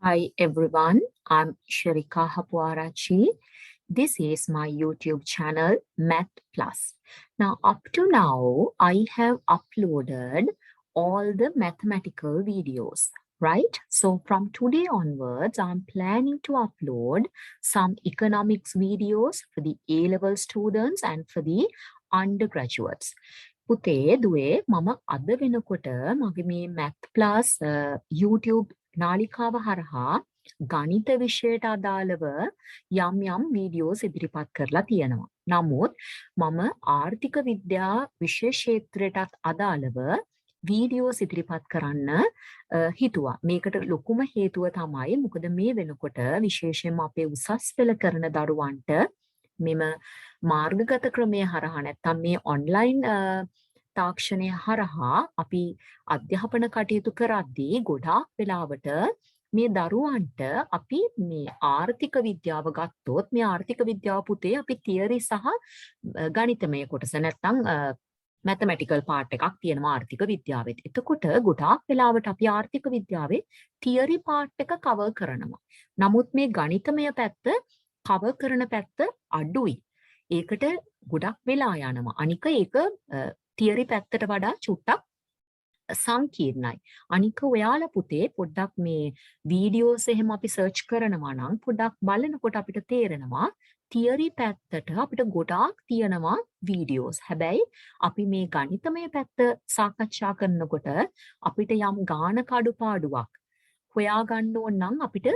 Hi everyone, I'm Sherika Hapuarachchi. This is my YouTube channel Math Plus. Now up to now, I have uploaded all the mathematical videos, right? So from today onwards, I'm planning to upload some economics videos for the A-level students and for the undergraduates. පුතේ දුවේ මම අද වෙනකොට මගේ මේ Math Plus YouTube නාලිකාව හරහා ගණිත විෂයට අදාළව යම් වීඩියෝස් ඉදිරිපත් කරලා තියෙනවා. නමුත් මම ආර්ථික විද්‍යා විෂය ක්ෂේත්‍රයටත් අදාළව වීඩියෝස් ඉදිරිපත් කරන්න හිතුවා. මේකට ලොකුම හේතුව තමයි මොකද මේ වෙනකොට විශේෂයෙන්ම අපේ උසස් පෙළ කරන දරුවන්ට මෙම මාර්ගගත ක්‍රමය හරහා නැත්නම් මේ ඔන්ලයින් තාක්ෂණය හරහා අපි අධ්‍යාපන කටයුතු කරද්දී ගොඩාක් වෙලාවට මේ දරුවන්ට අපි මේ ආර්ථික විද්‍යාව ගත්තොත් මේ ආර්ථික විද්‍යාව පුතේ අපි තියරි සහ ගණිතමය කොටස නැත්නම් මැතමැටිකල් පාර්ට් එකක් තියෙනවා ආර්ථික විද්‍යාවෙත්. එතකොට ගොඩාක් වෙලාවට අපි ආර්ථික විද්‍යාවේ තියරි පාර්ට් එක කවර් කරනවා. නමුත් මේ ගණිතමය පැත්ත කවර් කරන පැත්ත අඩුයි. ඒකට ගොඩක් වෙලා යනවා. අනික ඒක තියරි පැත්තට වඩා චුට්ටක් සංකීර්ණයි. අනික ඔයාලා පුතේ පොඩ්ඩක් මේ වීඩියෝස් එහෙම අපි සර්ච් කරනවා නම් පොඩ්ඩක් බලනකොට අපිට තේරෙනවා තියරි පැත්තට අපිට ගොඩාක් තියෙනවා වීඩියෝස්. හැබැයි අපි මේ ගණිතමය පැත්ත සාකච්ඡා කරනකොට අපිට යම් ගානක අඩුපාඩුවක් හොයාගන්න ඕන නම් අපිට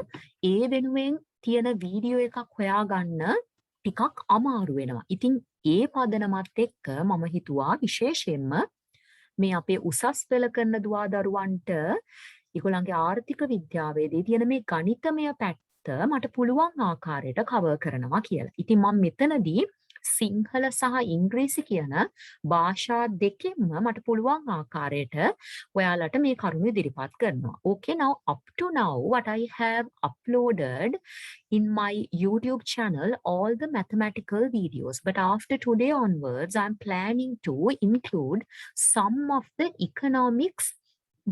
ඒ වෙනුවෙන් තියෙන වීඩියෝ එකක් හොයාගන්න ටිකක් අමාරු වෙනවා. ඉතින් ඒ පදනමත් එක්ක මම හිතුවා විශේෂයෙන්ම මේ අපේ උසස් පෙළ කරන දුවා දරුවන්ට ඒගොල්ලන්ගේ ආර්ථික විද්‍යාවේදී තියෙන මේ ගණිතමය පැත්ත මට පුළුවන් ආකාරයට කවර් කරනවා කියලා. ඉතින් මම මෙතනදී සිංහල සහ ඉංග්‍රීසි කියන භාෂා දෙකෙන්ම මට පුළුවන් ආකාරයට ඔයාලට මේ කරුණු ඉදිරිපත් කරනවා. Okay, now up to now what I have uploaded in my YouTube channel all the mathematical videos, but after today onwards I'm planning to include some of the economics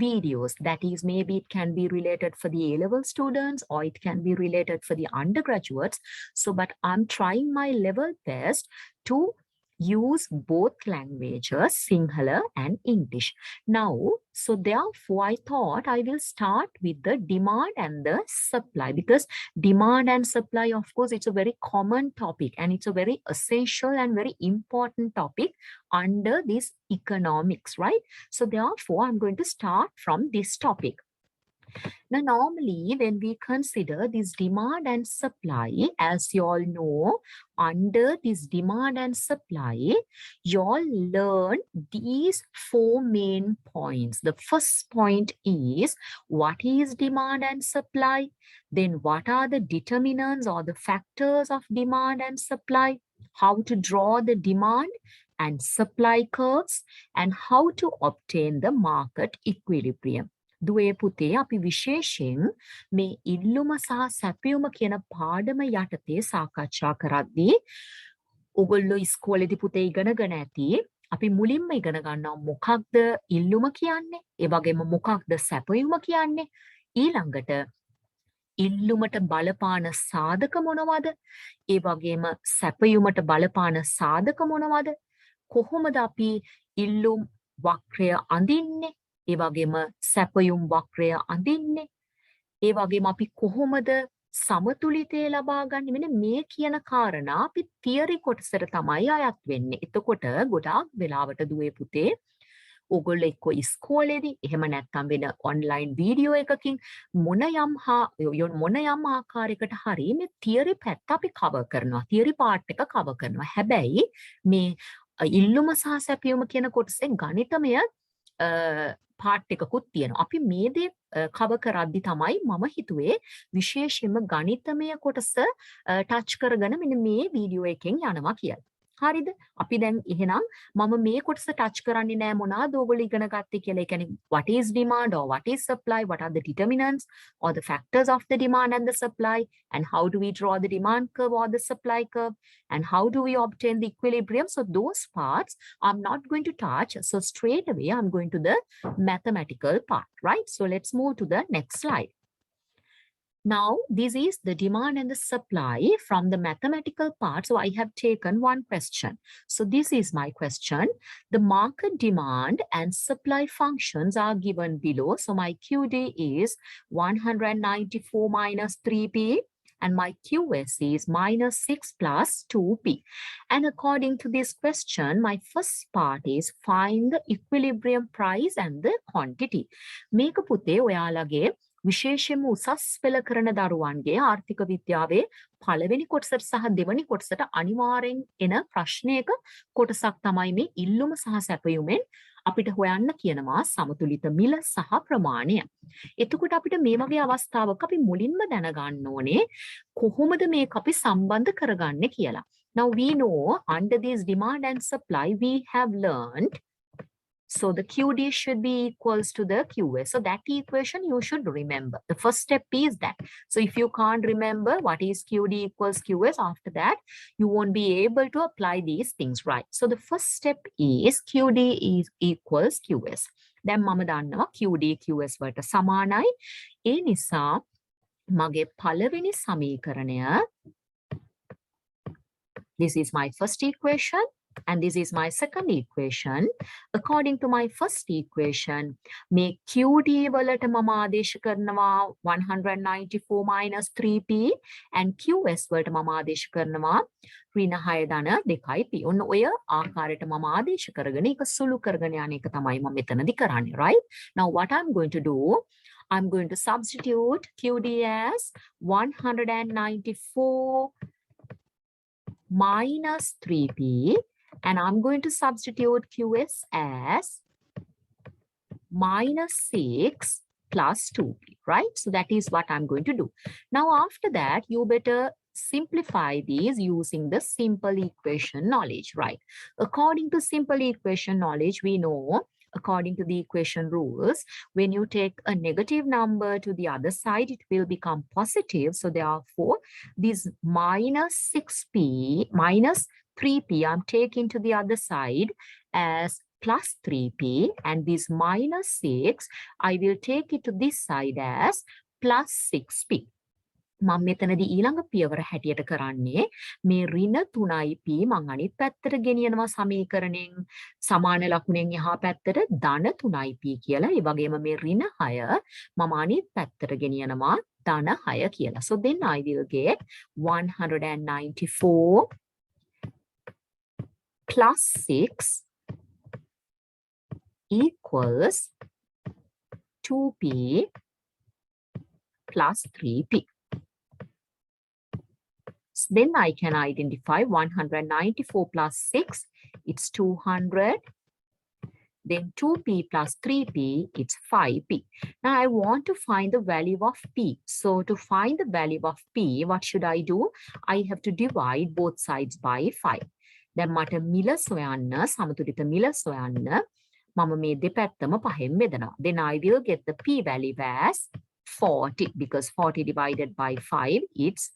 videos. That is, maybe it can be related for the A-level students or it can be related for the undergraduates. So, but I'm trying my level best to use both languages, Sinhala and English. Now, so therefore I thought I will start with the demand and the supply, because demand and supply, of course, it's a very common topic and it's a very essential and very important topic under this economics, right? So therefore I'm going to start from this topic. Now, normally, when we consider this demand and supply, as you all know, under this demand and supply, you all learn these four main points. The first point is what is demand and supply? Then what are the determinants or the factors of demand and supply? How to draw the demand and supply curves, and how to obtain the market equilibrium. දුවේ පුතේ අපි විශේෂයෙන් මේ ඉල්ලුම සහ සැපයුම කියන පාඩම යටතේ සාකච්ඡා කරද්දී ඔයගොල්ලෝ ඉස්කෝලේදී පුතේ ඉගෙනගෙන ඇති අපි මුලින්ම ඉගෙන ගන්නවා මොකක්ද ඉල්ලුම කියන්නේ, ඒ වගේම මොකක්ද සැපයුම කියන්නේ, ඊළඟට ඉල්ලුමට බලපාන සාධක මොනවද, ඒ වගේම සැපයුමට බලපාන සාධක මොනවද, කොහොමද අපි ඉල්ලුම් වක්‍රය අඳින්නේ, ඒ වගේම සැපයුම් වක්‍රය අඳින්නේ, ඒ වගේම අපි කොහොමද සමතුලිතය ලබා ගන්න. මෙන්න මේ කියන කාරණා අපි තියරි කොටසට තමයි අයත් වෙන්නේ. එතකොට ගොඩාක් වෙලාවට දුවේ පුතේ ඔයගොල්ලෝ එක්ක ඉස්කෝලේදී එහෙම නැත්නම් වෙන ඔන්ලයින් වීඩියෝ එකකින් මොන යම් ආකාරයකට හරි මේ තියරි පැත්ත අපි කවර් කරනවා. තියරි පාර්ට් එක කවර් කරනවා. හැබැයි මේ ඉල්ලුම සහ සැපයුම කියන කොටසේ ගණිතමය පාර්ට් එකකුත් තියෙනවා. අපි මේ දේ කවර් කරද්දි තමයි මම හිතුවේ විශේෂයෙන්ම ගණිතමය කොටස ටච් කරගෙන මෙන්න මේ වීඩියෝ එකෙන් යනවා කියලා. හරිද? අපි දැන් එහෙනම් මම මේ කොටස ටච් කරන්නේ නැහැ මොනවාද ඕගොල්ලෝ ඉගෙන ගත්තේ කියලා. ඒ කියන්නේ what is demand or what is supply, what are the determinants or the factors of the demand and the supply, and how do we draw the demand curve or the supply curve, and how do we obtain the equilibrium. So those parts I'm not going to touch. So straight away I'm going to the mathematical part, right? So let's move to the next slide. Now, this is the demand and the supply from the mathematical part. So I have taken one question. So this is my question. The market demand and supply functions are given below. So my QD is 194 minus 3P. And my QS is minus 6 plus 2P. And according to this question, my first part is find the equilibrium price and the quantity. මේක පුතේ ඔයාලගේ විශේෂයෙන්ම උසස් පෙළ කරන දරුවන්ගේ ආර්ථික විද්‍යාවේ පළවෙනි කොටසට සහ දෙවෙනි කොටසට අනිවාර්යෙන් එන ප්‍රශ්නයක කොටසක් තමයි මේ ඉල්ලුම සහ සැපයුමෙන් අපිට හොයන්න කියනවා සමතුලිත මිල සහ ප්‍රමාණය. එතකොට අපිට මේ වගේ අවස්ථාවක අපි මුලින්ම දැනගන්න ඕනේ කොහොමද මේක අපි සම්බන්ධ කරගන්නේ කියලා. Now we know under this demand and supply we have learned. So the QD should be equals to the QS. So that equation you should remember. The first step is that. So if you can't remember what is QD equals QS, after that, you won't be able to apply these things, right? So the first step is QD is equals QS. Then මම දන්නවා QD QS වලට සමානයි. ඒ නිසා මගේ පළවෙනි සමීකරණය, this is my first equation. And this is my second equation. According to my first equation, මේ QD වලට මම ආදේශ කරනවා 194 minus 3P and QS වලට මම ආදේශ කරනවා ඍණ 6 ධන 2P. ඔන්න ඔය ආකාරයට මම ආදේශ කරගෙන ඒක සුළු කරගෙන යන එක තමයි මම මෙතනදී කරන්නේ, right? Now what I'm going to do, I'm going to substitute QD as 194 minus 3P. And I'm going to substitute QS as minus 6 plus 2P, right? So that is what I'm going to do. Now, after that, you better simplify these using the simple equation knowledge, right? According to simple equation knowledge, we know, according to the equation rules, when you take a negative number to the other side, it will become positive. So therefore, this minus 6P, minus 3P, I'm taking to the other side as plus 3P, and this minus 6, I will take it to this side as plus 6P. මම මෙතනදී ඊළඟ පියවර හැටියට කරන්නේ මේ ඍණ 3P මං අනිත් පැත්තට ගෙනියනවා සමීකරණයෙන් සමාන ලකුණෙන් එහා පැත්තට ධන 3P කියලා. ඒ වගේම මේ ඍණ 6 මම අනිත් පැත්තට ගෙනියනවා ධන 6 කියලා. So then I will get 194 plus 6 equals 2P plus 3P. So then I can identify 194 plus 6, it's 200. Then 2P plus 3P, it's 5P. Now I want to find the value of P. So to find the value of P, what should I do? I have to divide both sides by 5. දැන් මට මිල සොයන්න, සමතුලිත මිල සොයන්න මම මේ දෙපැත්තම පහෙන් බෙදනවා. Then I will get the P value as 40 because 40 divided by 5 it's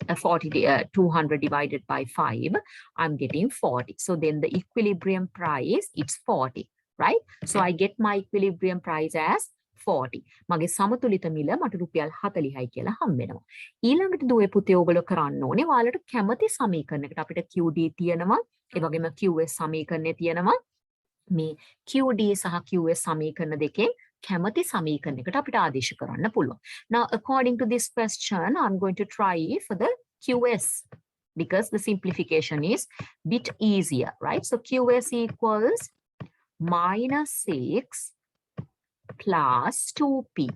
200 divided by 5, I'm getting 40. So then the equilibrium price, it's 40, right? So I get my equilibrium price as 40. මගේ සමතුලිත මිල මට රුපියල් 40යි කියලා හම්බ වෙනවා. ඊළඟට දුවේ පුතේ ඔයගොල්ලෝ කරන්න ඕනේ ඔයාලට කැමති සමීකරණයකට අපිට QD තියෙනවා, ඒ වගේම QS සමීකරණය තියෙනවා. මේ QD සහ QS සමීකරණ දෙකෙන් කැමති සමීකරණයකට අපිට ආදේශ කරන්න පුළුවන්. Now according to this question, I'm going to try for the QS because the simplification is bit easier, right? So QS equals minus 6 plus 2P.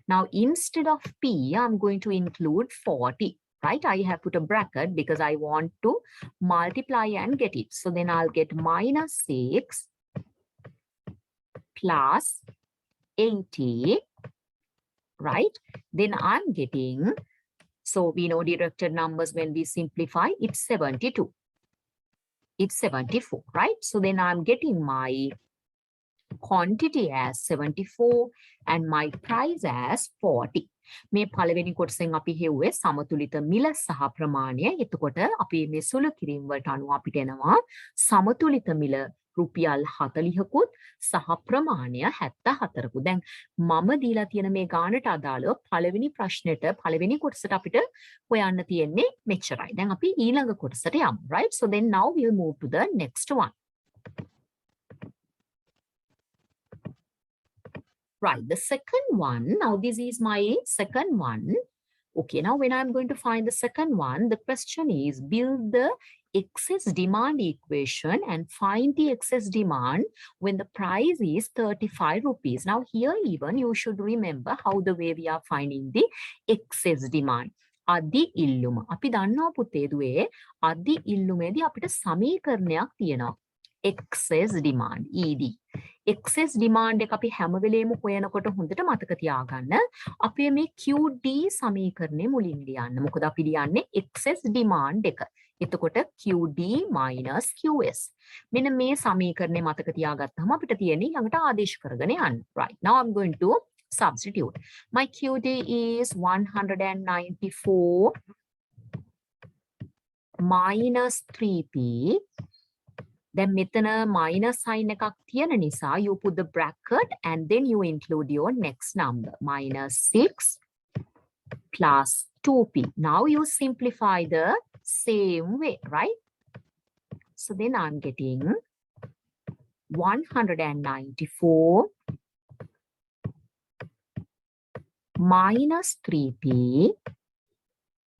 Now, instead of P, I'm going to include 40, right? I have put a bracket because I want to multiply and get it. So then I'll get minus 6 plus 80, right? Then I'm getting, so we know directed numbers when we simplify, it's 72. It's 74, right? So then I'm getting my quantity as 74 and my price as 40. මේ පළවෙනි කොටසෙන් අපි හෙව්වේ සමතුලිත මිල සහ ප්‍රමාණය. එතකොට අපි මේ සුළු කිරීම වලට අනුව අපිට එනවා සමතුලිත මිල රුපියල් 40කුත් සහ ප්‍රමාණය 74කුත්. දැන් මම දීලා තියෙන මේ ගානට අදාළව පළවෙනි ප්‍රශ්නෙට පළවෙනි කොටසට අපිට හොයන්න තියෙන්නේ මෙච්චරයි. දැන් අපි ඊළඟ කොටසට යමු. Right? So then now we'll move to the next one. Right, the second one, now this is my second one. Okay, now when I'm going to find the second one, the question is build the excess demand equation and find the excess demand when the price is 35 rupees. Now here even you should remember how the way we are finding the excess demand. අධි ඉල්ලුම. අපි දන්නවා පුතේ දුවේ අධි ඉල්ලුමේදී අපිට සමීකරණයක් තියෙනවා. excess demand ED. excess demand එක අපි හැම වෙලේම හොයනකොට හොඳට මතක තියාගන්න. අපේ මේ QD සමීකරණය මුලින් ලියන්න. මොකද අපි ලියන්නේ excess demand එක. එතකොට QD minus QS. මෙන්න මේ සමීකරණය මතක තියාගත්තාම අපිට තියෙන්නේ ළඟට ආදේශ කරගෙන යන්න. Right. Now I'm going to substitute. My QD is 194 minus 3P. Then මෙතන minus sign එකක් තියෙන නිසා you put the bracket and then you include your next number. Minus 6 plus 2P. Now you simplify the same way, right? So then I'm getting 194 minus 3P.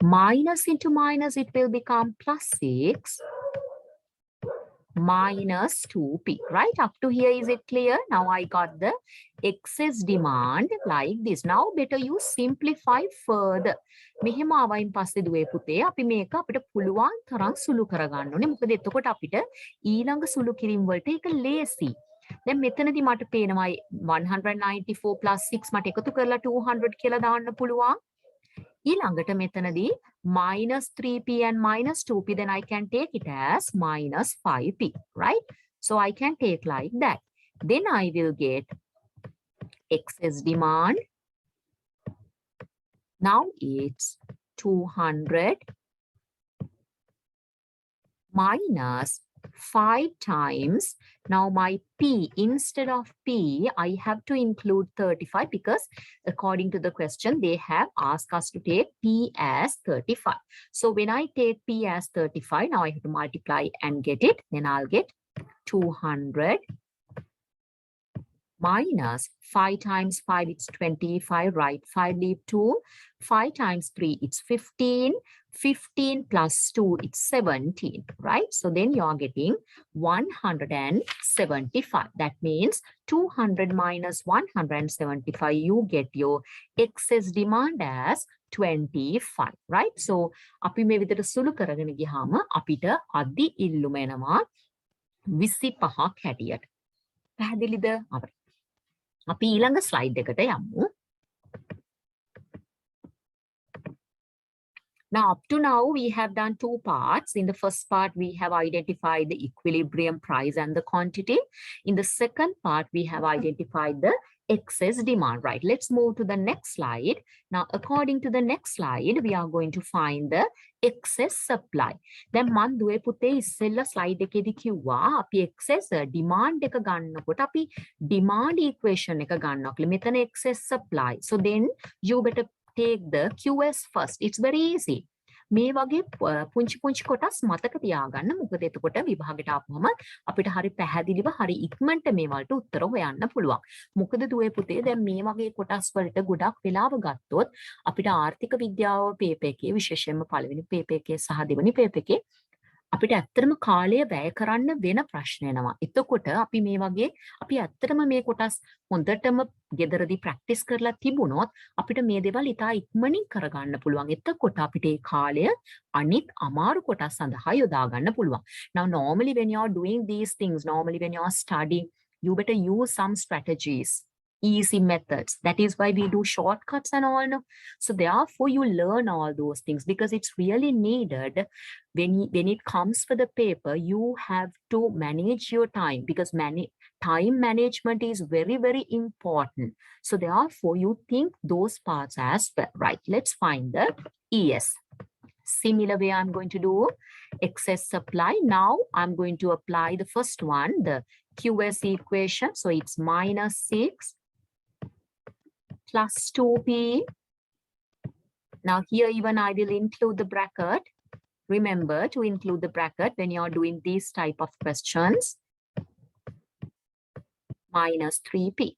Minus into minus, it will become plus 6. Minus 2P, right? Up to here, is it clear? Now I got the excess demand like this. Now better you simplify further. මෙහෙම ආවයින් පස්සේ දුවේ පුතේ අපි මේක අපිට පුළුවන් තරම් සුළු කරගන්න ඕනේ. මොකද එතකොට අපිට ඊළඟ සුළු කිරීම වලට ඒක ලේසි. දැන් මෙතනදී මට පේනවා 194 plus 6 මට එකතු කරලා 200 කියලා දාන්න පුළුවන්. ඊළඟට මෙතනදී minus 3P and minus 2P, then I can take it as minus 5P, right? So I can take like that. Then I will get excess demand. Now it's 200 minus 5 times. Now my P, instead of P, I have to include 35 because according to the question, they have asked us to take P as 35. So when I take P as 35, now I have to multiply and get it. Then I'll get 200 minus 5 times 5, it's 25, right? 5 leave 2. 5 times 3, it's 15. 15 plus 2, it's 17, right? So then you are getting 175. That means 200 minus 175, you get your excess demand as 25, right? So අපි මේ විදිහට සුළු කරගෙන ගියාම අපිට අධි ඉල්ලුම එනවා 25ක් හැටියට. පැහැදිලිද? අපි ඊළඟ ස්ලයිඩ් එකට යමු. Now, up to now, we have done two parts. In the first part, we have identified the equilibrium price and the quantity. In the second part, we have identified the excess demand, right? Let's move to the next slide. Now, according to the next slide, we are going to find the excess supply. Then, man duwe putte issella slide ekedi kiwwa api excess demand එක ගන්නකොට අපි demand equation එක ගන්නවා. මෙතන excess supply. So then you better take the QS first. It's very easy. මේ වගේ පුංචි පුංචි කොටස් මතක තියාගන්න. මොකද එතකොට විභාගයට ආපුවම අපිට හරි පැහැදිලිව හරි ඉක්මනට මේ වලට උත්තර හොයන්න පුළුවන්. මොකද දුවේ පුතේ දැන් මේ වගේ කොටස් වලට ගොඩක් වෙලාව ගත්තොත් අපිට ආර්ථික විද්‍යාව පේපර් එකේ විශේෂයෙන්ම පළවෙනි පේපර් එකේ සහ දෙවෙනි පේපර් එකේ අපිට ඇත්තටම කාලය වැය කරන්න වෙන ප්‍රශ්න එනවා. එතකොට අපි මේ වගේ අපි ඇත්තටම මේ කොටස් හොඳටම ගෙදරදී ප්‍රැක්ටිස් කරලා තිබුණොත් අපිට මේ දේවල් ඉතා ඉක්මනින් කරගන්න පුළුවන්. එතකොට අපිට ඒ කාලය අනිත් අමාරු කොටස් සඳහා යොදා ගන්න පුළුවන්. Now normally when you are doing these things, normally when you are studying, you better use some strategies. Easy methods. That is why we do shortcuts and all. No? So therefore you learn all those things because it's really needed when it comes for the paper. You have to manage your time because time management is very, very important. So therefore you think those parts as well, right? Let's find the ES. Similar way I'm going to do excess supply. Now I'm going to apply the first one, the QS equation. So it's minus 6 plus 2P. Now here even I will include the bracket. Remember to include the bracket when you're doing these type of questions. Minus 3P.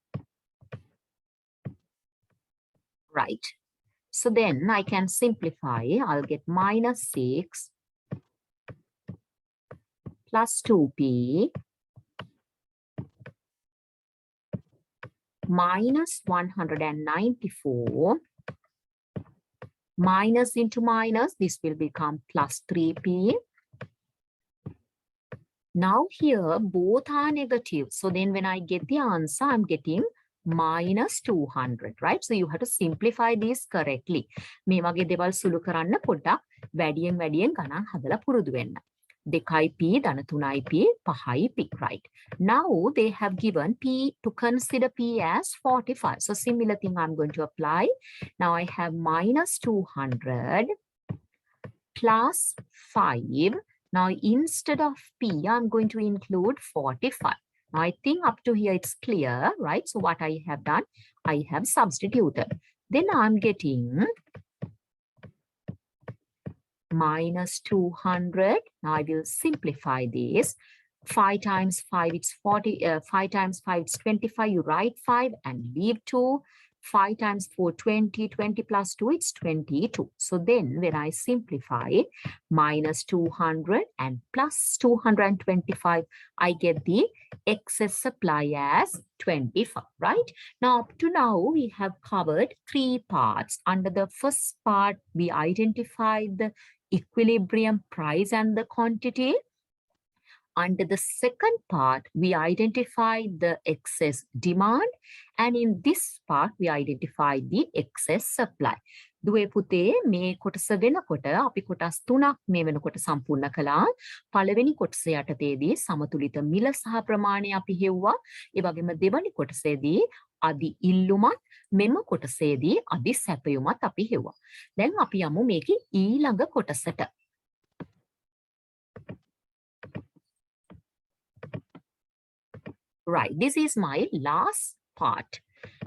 Right. So then I can simplify. I'll get minus 6 plus 2P minus 194 minus into minus, this will become plus 3P. Now here both are negative. So then when I get the answer, I'm getting minus 200, right? So you have to simplify this correctly. මේ වගේ දේවල් සුළු කරන්න පොඩ්ඩක් වැඩියෙන් ගණන් හදලා පුරුදු වෙන්න. 2p ධන 3p 5p, right? Now they have given p to consider p as 45. So similar thing I'm going to apply. Now I have minus 200 plus 5. Now instead of p, I'm going to include 45. Now I think up to here it's clear, right? So what I have done, I have substituted. Then I'm getting minus 200. Now I will simplify this. 5 times 5, it's 40. 5 times 5, it's 25. You write 5 and leave 2. 5 times 4, 20. 20 plus 2, it's 22. So then when I simplify, minus 200 and plus 225, I get the excess supply as 25, right? Now, up to now, we have covered 3 parts. Under the first part, we identified the equilibrium price and the quantity. Under the second part, we identified the excess demand. And in this part, we identified the excess supply. දුවේ පුතේ මේ කොටස වෙනකොට අපි කොටස් 3ක් මේ වෙනකොට සම්පූර්ණ කළා. පළවෙනි කොටස යටතේදී සමතුලිත මිල සහ ප්‍රමාණය අපි හෙව්වා. ඒ වගේම දෙවැනි කොටසේදී අදි ඉල්ලුමත් මෙම කොටසේදී අදි සැපයුමත් අපි හෙව්වා. දැන් අපි යමු මේකේ ඊළඟ කොටසට. Right, this is my last part.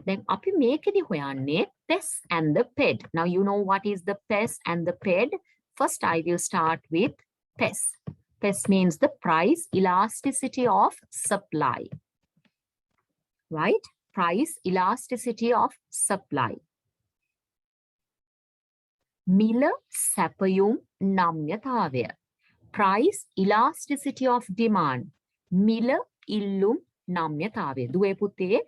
Then api මේකෙදි හොයන්නේ PES and the PED. Now you know what is the PES and the PED. First I will start with PES. PES means the price elasticity of supply. Right? Price elasticity of supply. මිල සැපයුම් නම්‍යතාවය. Price elasticity of demand. මිල ඉල්ලුම් නම්‍යතාවය. දුවේ පුතේ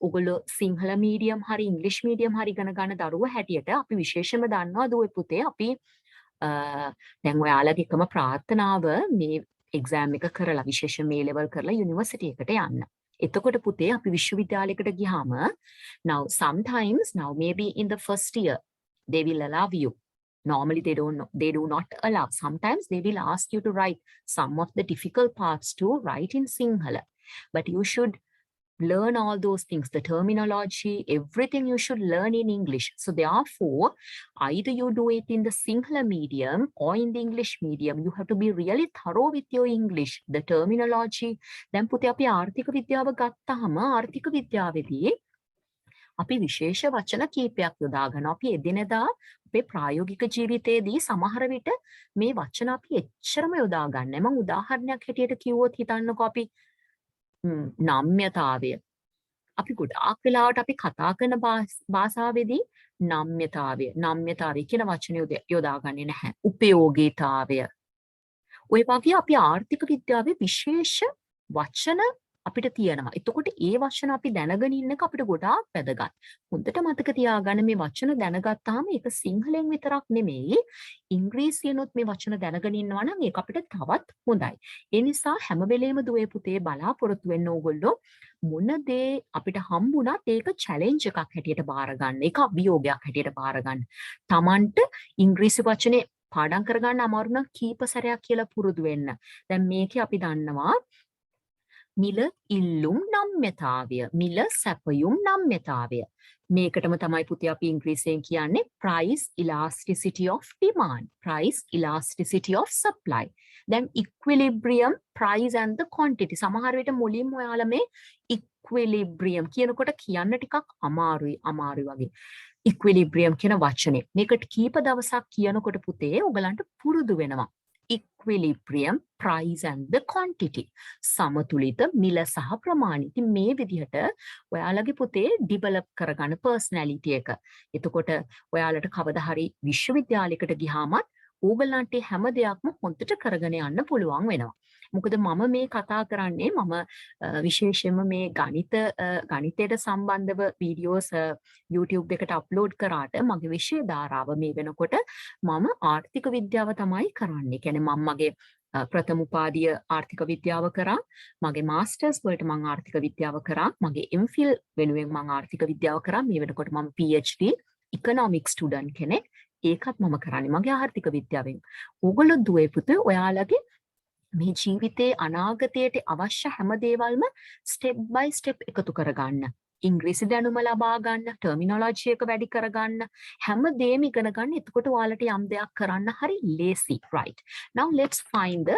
ඔගොල්ලෝ Sinhala medium හරි ඉංග්‍රීසි medium හරි ඉගෙන ගන්න දරුවෝ හැටියට අපි විශේෂයෙන්ම දන්නවා දුවේ පුතේ අපි දැන් ඔයාලගේ එකම ප්‍රාර්ථනාව මේ එක්සෑම් එක කරලා විශේෂයෙන් මේ ලෙවල් කරලා යුනිවර්සිටි එකට යන්න. එතකොට පුතේ අපි විශ්වවිද්‍යාලයකට ගියාම now sometimes now maybe in the first year they will allow you. Normally they do not allow. Sometimes they will ask you to write some of the difficult parts to write in Sinhala. But you should learn all those things, the terminology, everything you should learn in English. So therefore, either you do it in the Sinhala medium or in the English medium, you have to be really thorough with your English, the terminology. Then පුතේ අපි ආර්ථික විද්‍යාව ගත්තාම ආර්ථික විද්‍යාවේදී අපි විශේෂ වචන කීපයක් යොදා ගන්නවා. අපි එදිනෙදා අපේ ප්‍රායෝගික ජීවිතයේදී සමහර විට මේ වචන අපි එච්චරම යොදා ගන්න නැහැ. මම උදාහරණයක් හැටියට කිව්වොත් හිතන්නකෝ අපි නම්‍යතාවය. අපි ගොඩාක් වෙලාවට අපි කතා කරන භාෂාවේදී නම්‍යතාවය කියන වචනේ යොදා ගන්නේ නැහැ. උපයෝගීතාවය. ඔය වගේ අපි ආර්ථික විද්‍යාවේ විශේෂ වචන අපිට තියෙනවා. එතකොට ඒ වචන අපි දැනගෙන ඉන්න එක අපිට ගොඩාක් වැදගත්. හොඳට මතක තියාගන්න මේ වචන දැනගත්තාම ඒක සිංහලෙන් විතරක් නෙමෙයි ඉංග්‍රීසියෙන්ොත් මේ වචන දැනගෙන ඉන්නවා නම් ඒක අපිට තවත් හොඳයි. ඒ නිසා හැම වෙලේම දුවේ පුතේ බලාපොරොත්තු වෙන්න ඕගොල්ලෝ මොන දේ අපිට හම්බුණත් ඒක චැලෙන්ජ් එකක් හැටියට බාර ගන්න. ඒක අභියෝගයක් හැටියට බාර ගන්න. Tamanට ඉංග්‍රීසි වචනේ පාඩම් කරගන්න අමාරු නම් කීප සැරයක් කියලා පුරුදු වෙන්න. දැන් මේකේ අපි දන්නවා මිල ඉල්ලුම් නම්‍යතාවය, මිල සැපයුම් නම්‍යතාවය. මේකටම තමයි පුතේ අපි ඉංග්‍රීසියෙන් කියන්නේ price elasticity of demand, price elasticity of supply. දැන් equilibrium, price and the quantity. සමහර විට මුලින්ම ඔයාලා මේ equilibrium කියනකොට කියන්න ටිකක් අමාරුයි වගේ. equilibrium කියන වචනේ. මේකට කීප දවසක් කියනකොට පුතේ ඔයගලන්ට පුරුදු වෙනවා. equilibrium, price and the quantity. සමතුලිත මිල සහ ප්‍රමාණය. ඉතින් මේ විදිහට ඔයාලගේ පුතේ ඩිවෙලොප් කරගන්න පර්සනැලිටි එක. එතකොට ඔයාලට කවදා හරි විශ්වවිද්‍යාලයකට ගියාමත් ඕගලන්ට හැම දෙයක්ම හොඳට කරගෙන යන්න පුළුවන් වෙනවා. මොකද මම මේ කතා කරන්නේ මම විශේෂයෙන්ම මේ ගණිතයට සම්බන්ධව වීඩියෝස් YouTube එකට අප්ලෝඩ් කරාට මගේ විෂය ධාරාව මේ වෙනකොට මම ආර්ථික විද්‍යාව තමයි කරන්නේ. කියන්නේ මම මගේ ප්‍රථම උපාධිය ආර්ථික විද්‍යාව කරා, මගේ මාස්ටර්ස් වලට මම ආර්ථික විද්‍යාව කරා, මගේ MPhil වෙනුවෙන් මම ආර්ථික විද්‍යාව කරා. මේ වෙනකොට මම PhD ඉකොනොමික්ස් ස්ටුඩන්ට් කෙනෙක්. ඒකත් මම කරන්නේ මගේ ආර්ථික විද්‍යාවෙන්. ඕගොල්ලෝ දුවේ පුතේ ඔයාලගේ මේ ජීවිතේ අනාගතයට අවශ්‍ය හැම දේවල්ම ස්ටෙප් බයි ස්ටෙප් එකතු කරගන්න. ඉංග්‍රීසි දැනුම ලබා ගන්න, ටර්මිනොලොජි එක වැඩි කරගන්න, හැම දෙයක්ම ඉගෙන ගන්න. එතකොට ඔයාලට යම් දෙයක් කරන්න හරි ලේසි, right? Now let's find the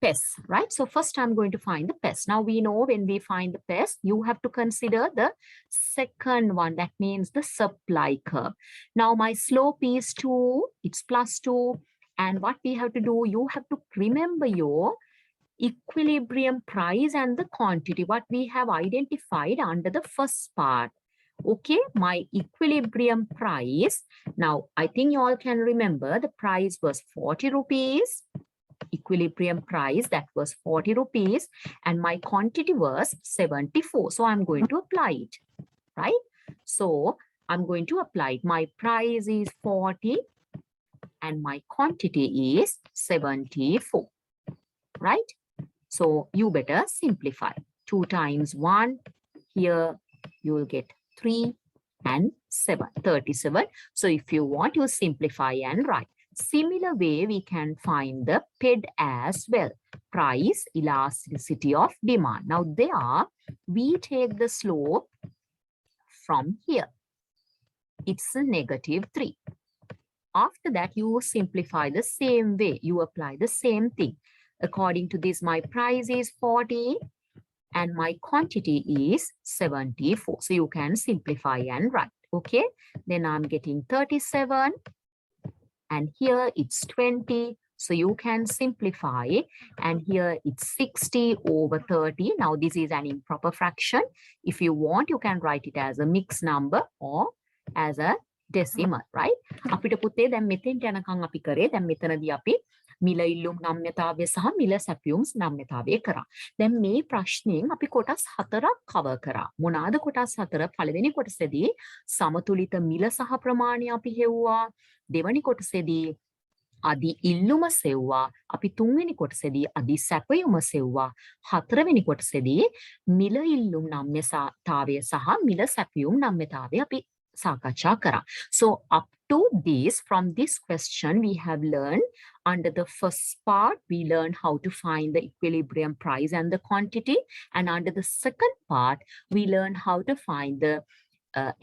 PES, right? So first I'm going to find the PES. Now we know when we find the PES, you have to consider the second one, that means the supply curve. Now my slope is 2, it's +2. And what we have to do, you have to remember your equilibrium price and the quantity, what we have identified under the first part. Okay, my equilibrium price. Now, I think you all can remember the price was 40 rupees. Equilibrium price, that was 40 rupees. And my quantity was 74. So I'm going to apply it, right? So I'm going to apply it. My price is 40. And my quantity is 74, right? So you better simplify. 2 times 1, here you will get 3 and 7, 37. So if you want, you simplify and write. Similar way, we can find the PED as well. Price elasticity of demand. Now there, we take the slope from here. It's a -3. After that, you simplify the same way. You apply the same thing. According to this, my price is 40 and my quantity is 74. So you can simplify and write. Okay. Then I'm getting 37 and here it's 20. So you can simplify and here it's 60 over 30. Now this is an improper fraction. If you want, you can write it as a mixed number or as a decimal, right? අපිට පුතේ දැන් මෙතෙන්ට යනකම් අපි කරේ දැන් මෙතනදී අපි මිල ඉල්ලුම් නම්‍යතාවය සහ මිල සැපයුම් නම්‍යතාවය කරා. දැන් මේ ප්‍රශ්نين අපි කොටස් 4ක් කවර් කරා. මොනවාද කොටස් 4? පළවෙනි කොටසේදී සමතුලිත මිල සහ ප්‍රමාණය අපි හෙව්වා. දෙවෙනි කොටසේදී අදි ඉල්ලුම සෙව්වා. අපි තුන්වෙනි කොටසේදී අදි සැපයුම සෙව්වා. හතරවෙනි කොටසේදී මිල ඉල්ලුම් නම්‍යතාවය සහ මිල සැපයුම් නම්‍යතාවය අපි සාකච්ඡා කරා. So up to this, from this question, we have learned under the first part, we learned how to find the equilibrium price and the quantity. And under the second part, we learned how to find the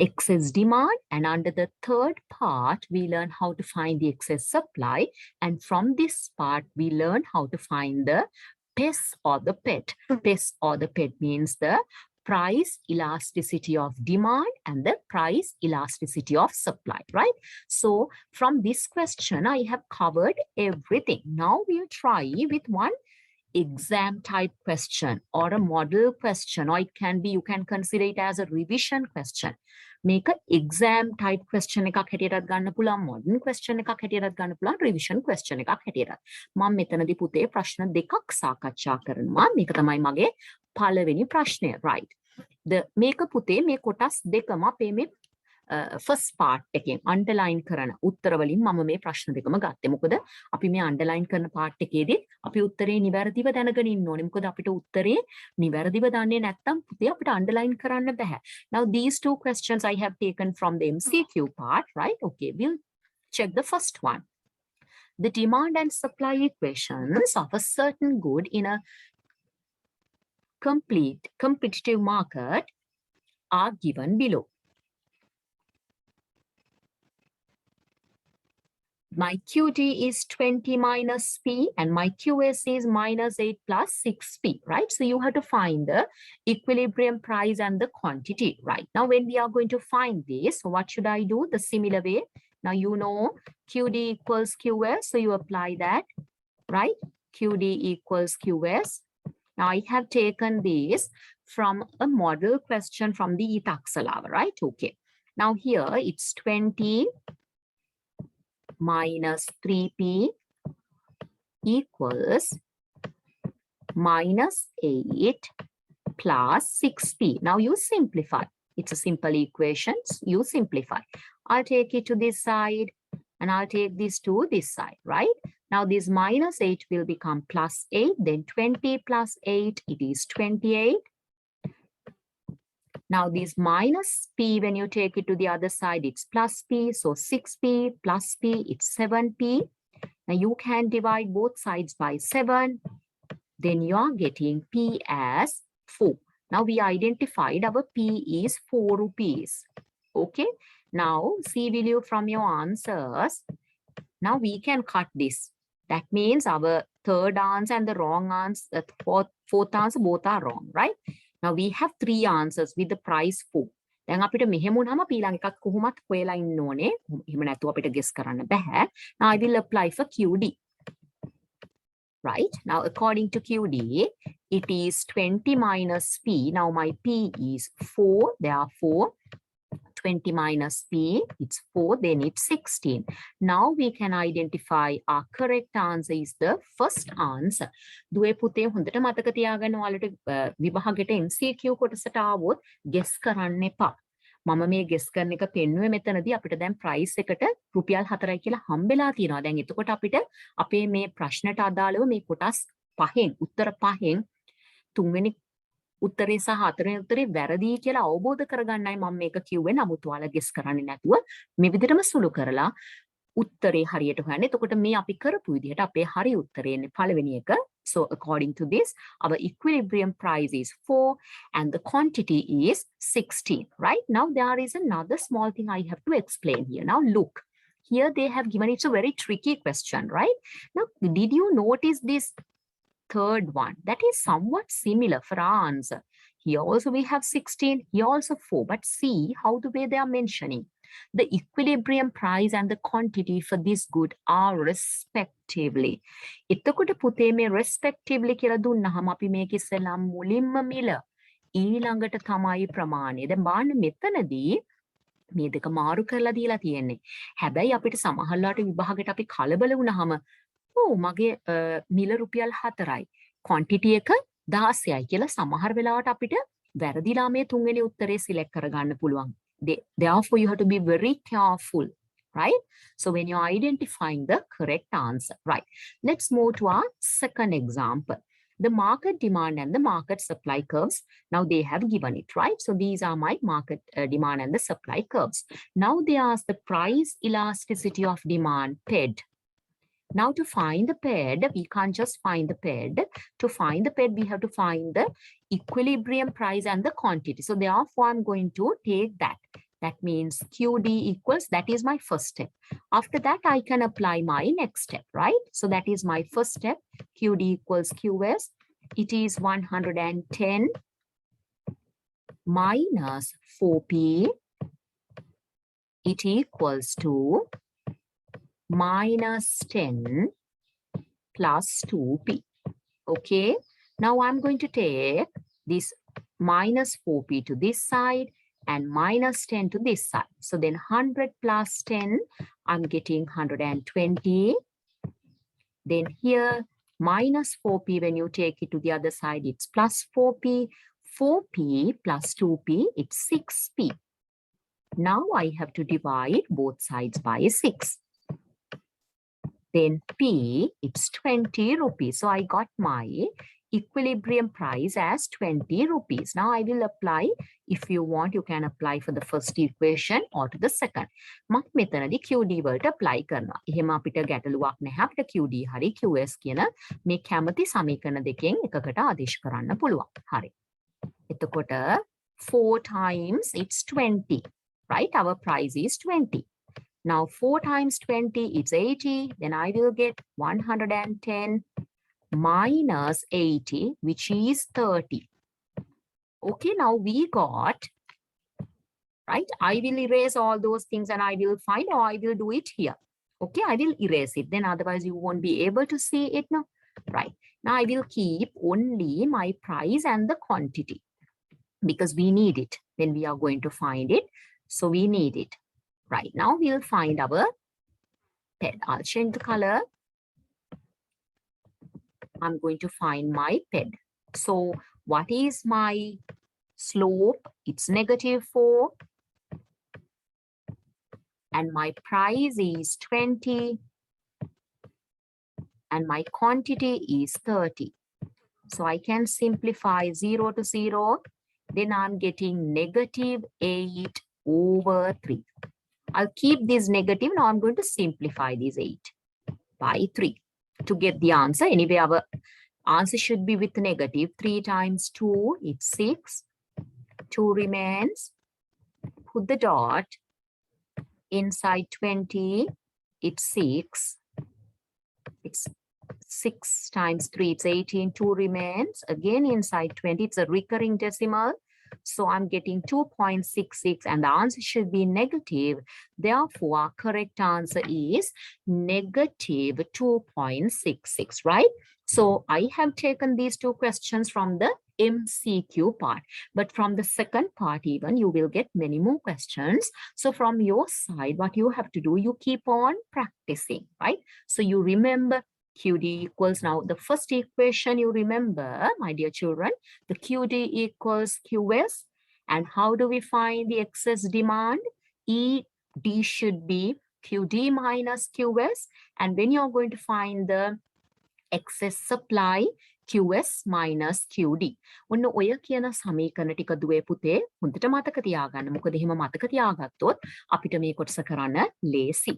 excess demand. And under the third part, we learned how to find the excess supply. And from this part, we learned how to find the PES or the PED. PES or the PED means the price elasticity of demand and the price elasticity of supply, right? So from this question, I have covered everything. Now we'll try with one exam type question or a model question, or it can be, you can consider it as a revision question. Make an exam type question එකක් හැටියටත් ගන්න පුළුවන්, modern question එකක් හැටියටත් ගන්න පුළුවන්, revision question එකක් හැටියටත්. මම මෙතනදී පුතේ ප්‍රශ්න දෙකක් සාකච්ඡා කරනවා. මේක තමයි මගේ පළවෙනි ප්‍රශ්නය, right? මේක පුතේ මේ කොටස් දෙකම අපේ මේ first part එකෙන් underline කරන උත්තර වලින් මම මේ ප්‍රශ්න දෙකම ගත්තේ. මොකද අපි මේ underline කරන part එකේදී අපි උත්තරේ නිවැරදිව දැනගෙන ඉන්න ඕනේ. මොකද අපිට උත්තරේ නිවැරදිව දන්නේ නැත්නම් පුතේ අපිට underline කරන්න බෑ. Now these two questions I have taken from the MCQ part, right? Okay, we'll check the first one. The demand and supply equations of a certain good in a competitive market are given below. My QD is 20 minus P and my QS is minus 8 plus 6P, right? So you have to find the equilibrium price and the quantity, right? Now, when we are going to find this, so what should I do? The similar way. Now, you know, QD equals QS, so you apply that, right? QD equals QS. Now, I have taken this from a model question from the Itaxalava, right? Okay. Now, here it's 20 minus 3P equals minus 8 plus 6P. Now you simplify. It's a simple equation. You simplify. I'll take it to this side and I'll take this to this side, right? Now this minus 8 will become plus 8. Then 20 plus 8, it is 28. Now this minus P, when you take it to the other side, it's plus P. So 6P plus P, it's 7P. Now you can divide both sides by 7. Then you are getting P as 4. Now we identified our P is 4 rupees. Okay. Now see, will you from your answers, now we can cut this. That means our third answer and the wrong answer, fourth answer, both are wrong, right? Now we have 3 answers with the price 4. දැන් අපිට මෙහෙම වුණාම අපි ළඟ එකක් කොහොමත් හොයලා ඉන්න ඕනේ. එහෙම නැතුව අපිට guess කරන්න බෑ. Now I will apply for QD. Right? Now according to QD, it is 20 minus P. Now my P is 4. Therefore 20 minus P, it's 4, then it's 16. Now we can identify our correct answer is the first answer. දුවේ පුතේ හොඳට මතක තියාගන්න, ඔයාලට විභාගෙට MCQ කොටසට ආවොත් guess කරන්න එපා. මම මේ guess කරන එක පෙන්නුවේ මෙතනදී අපිට දැන් price එකට රුපියල් 4යි කියලා හම්බෙලා තියෙනවා. දැන් එතකොට අපිට අපේ මේ ප්‍රශ්නට අදාළව මේ කොටස් පහෙන් උත්තර පහෙන් තුන්වෙනි උත්තරේ සහ හතරවෙනි උත්තරේ වැරදි කියලා අවබෝධ කරගන්නයි මම මේක කිව්වේ. නමුත් ඔයාලා ගෙස් කරන්නේ නැතුව මේ විදිහටම සුළු කරලා උත්තරේ හරියට හොයන්න. එතකොට මේ අපි කරපු විදිහට අපේ හරි උත්තරේ එන්නේ පළවෙනි එක. So according to this, our equilibrium price is 4 and the quantity is 16, right? Now there is another small thing I have to explain here. Now look, here they have given, it's a very tricky question, right? Now, did you notice this third one? That is somewhat similar for our answer. Here also we have 16, here also 4, but see how the way they are mentioning. The equilibrium price and the quantity for this good are respectively. එතකොට පුතේ මේ respectively කියලා දුන්නාම අපි මේක ඉස්සෙල්ලාම මුලින්ම මිල ඊළඟට තමයි ප්‍රමාණය. දැන් බලන්න මෙතනදී මේ දෙක මාරු කරලා දීලා තියෙන්නේ. හැබැයි අපිට සමහරලාට විභාගයට අපි කලබල වුණාම මගේ මිල රුපියල් 4යි quantity එක 16යි කියලා සමහර වෙලාවට අපිට වැරදිලා මේ තුන්වෙනි උත්තරේ select කරගන්න පුළුවන්. Therefore you have to be very careful, right? So when you're identifying the correct answer, right? Let's move to our second example. The market demand and the market supply curves. Now they have given it, right? So these are my market demand and the supply curves. Now they ask the price elasticity of demand, PED. Now to find the PED, we can't just find the PED. To find the PED, we have to find the equilibrium price and the quantity. So therefore, I'm going to take that. That means QD equals, that is my first step. After that, I can apply my next step, right? So that is my first step. QD equals QS. It is 110 minus 4P. It equals to minus 10 plus 2P. Okay. Now I'm going to take this minus 4P to this side and minus 10 to this side. So then 100 plus 10, I'm getting 120. Then here, minus 4P, when you take it to the other side, it's plus 4P. 4P plus 2P, it's 6P. Now I have to divide both sides by 6. Then P, it's 20 rupees. So I got my equilibrium price as 20 rupees. Now I will apply. If you want, you can apply for the first equation or to the second. මම මෙතනදී QD වලට apply කරනවා. එහෙම අපිට ගැටලුවක් නැහැ. අපිට QD හරි QS කියන මේ කැමති සමීකරණ දෙකෙන් එකකට ආදේශ කරන්න පුළුවන්. හරි. එතකොට 4 times it's 20, right? Our price is 20. Now 4 times 20 is 80. Then I will get 110 minus 80, which is 30. Okay, now we got, right? I will erase all those things and I will find, or I will do it here. Okay, I will erase it. Then otherwise you won't be able to see it now. Right. Now I will keep only my price and the quantity because we need it when we are going to find it. So we need it. Right. Now we'll find our PED. I'll change the color. I'm going to find my PED. So what is my slope? It's -4. And my price is 20. And my quantity is 30. So I can simplify 0 to 0. Then I'm getting -8 over 3. I'll keep this negative. Now I'm going to simplify this 8 by 3 to get the answer. Anyway, our answer should be with negative. 3 times 2, it's 6. 2 remains. Put the dot. Inside 20, it's 6. It's 6 times 3, it's 18. 2 remains. Again, inside 20, it's a recurring decimal. So I'm getting 2.66 and the answer should be negative. Therefore, our correct answer is negative 2.66, right? So I have taken these two questions from the MCQ part, but from the second part even you will get many more questions. So from your side, what you have to do, you keep on practicing, right? So you remember QD equals, now the first equation you remember, my dear children, the QD equals QS. And how do we find the excess demand? ED should be QD minus QS. And when you're going to find the excess supply, QS minus QD. ඔන්න ඔය කියන සමීකරණ ටික දුවේ පුතේ හොඳට මතක තියාගන්න. මොකද එහෙම මතක තියාගත්තොත් අපිට මේ කොටස කරන්න ලේසි.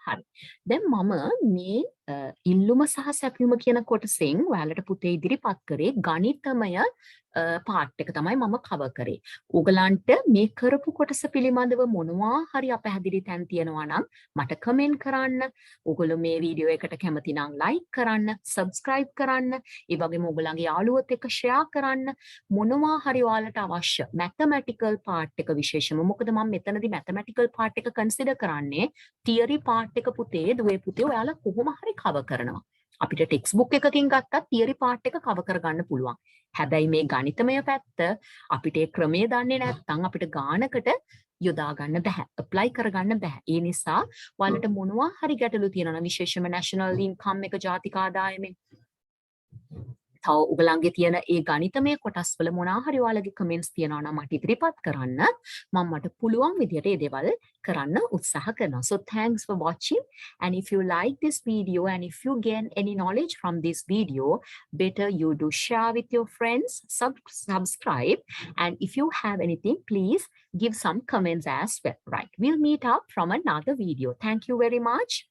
හරි. දැන් මම මේ ඉල්ලුම සහ සැපයුම කියන කොටසෙන් ඔයාලට පුතේ ඉදිරිපත් කරේ ගණිතමය පාර්ට් එක තමයි මම කවර් කරේ. ඕගලන්ට මේ කරපු කොටස පිළිබඳව මොනවා හරි අපැහැදිලි තැන් තියෙනවා නම් මට කමෙන්ට් කරන්න. ඕගොල්ලෝ මේ වීඩියෝ එකට කැමති නම් ලයික් කරන්න, සබ්ස්ක්‍රයිබ් කරන්න, ඒ වගේම ඕගලන්ගේ යාළුවොත් එක්ක ෂෙයා කරන්න. මොනවා හරි ඔයාලට අවශ්‍ය මැතමැටිකල් පාර්ට් එක විශේෂම. මොකද මම මෙතනදී මැතමැටිකල් පාර්ට් එක කන්සිඩර් කරන්නේ තියරි පාර්ට් එක පුතේ දුවේ පුතේ ඔයාලා කොහොම හරි කවර් කරනවා. අපිට ටෙක්ස්ට් බුක් එකකින් ගත්තත් තියරි පාර්ට් එක කවර් කරගන්න පුළුවන්. හැබැයි මේ ගණිතමය පැත්ත අපිට ඒ ක්‍රමයේ දන්නේ නැත්නම් අපිට ගානකට යොදා ගන්න බෑ. ඇප්ලයි කරගන්න බෑ. ඒ නිසා ඔයාලට මොනවා හරි ගැටලු තියෙනවා නම් විශේෂයෙන්ම නැෂනල් ඉන්කම් එක ජාතික ආදායමෙන් තව ඔයගලන්ගේ තියෙන ඒ ගණිතමය කොටස් වල මොනවා හරි ඔයාලගේ කමෙන්ට්ස් තියෙනවා නම් මට ඉදිරිපත් කරන්න. මම මට පුළුවන් විදියට ඒ දේවල් කරන්න උත්සාහ කරනවා. So thanks for watching, and if you like this video and if you gain any knowledge from this video, better you do share with your friends, subscribe, and if you have anything, please give some comments as well. Right, we'll meet up from another video. Thank you very much.